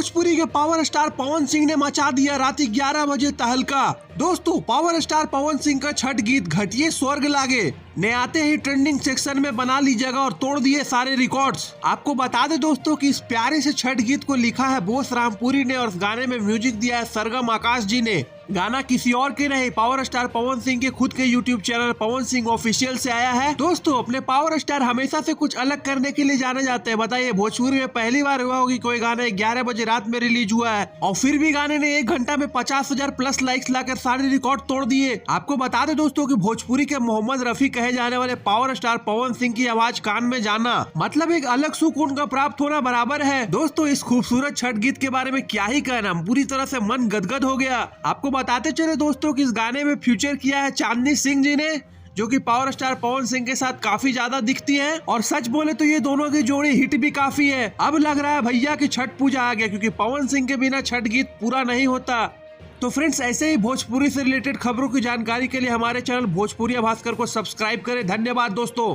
भोजपुरी के power star Pawan Singh ने मचा दिया रात 11 बजे तहलका। दोस्तों, पावर स्टार पवन सिंह का छठ गीत घटिए स्वर्ग लागे ने आते ही ट्रेंडिंग सेक्शन में बना ली जगह और तोड़ दिए सारे रिकॉर्ड्स। आपको बता दें दोस्तों कि इस प्यारे से छठ गीत को लिखा है बोस रामपुरी ने और इस गाने में म्यूजिक दिया है सरगम आकाश जी ने। गाना किसी और के नहीं, पावर स्टार पवन सिंह के खुद के YouTube channel Pawan Singh official से आया है। दोस्तों, अपने पावर स्टार हमेशा से कुछ अलग करने के लिए जाने जाते हैं। बताइए, भोजपुरी में पहली बार हुआ होगी कोई गाना 11 बजे रात में रिलीज हुआ है और फिर भी गाने ने 1 घंटा में 50,000 प्लस लाइक्स लाकर सारे रिकॉर्ड तोड़ दिए। आपको बता दें दोस्तों कि भोजपुरी के मोहम्मद रफी कहे जाने वाले पावर स्टार पवन सिंह की आवाज कान में जाना मतलब एक अलग सुकून का प्राप्त होना बराबर है। दोस्तों, इस खूबसूरत छठ गीत के बारे में क्या ही कहना, पूरी तरह से मन गदगद हो गया। आपको बताते चले दोस्तों कि इस गाने में फ्यूचर किया है चांदनी सिंह जी ने, जो कि पावर स्टार पवन सिंह के साथ काफी ज्यादा दिखती हैं और सच बोले तो ये दोनों की जोड़ी हिट भी काफी है। अब लग रहा है भैया की छठ पूजा आ गया, क्योंकि पवन सिंह के बिना छठ गीत पूरा नहीं होता। तो फ्रेंड्स, ऐसे ही भोजपुरी से रिलेटेड खबरों की जानकारी के लिए हमारे चैनल भोजपुरिया भास्कर को सब्सक्राइब करें। धन्यवाद दोस्तों।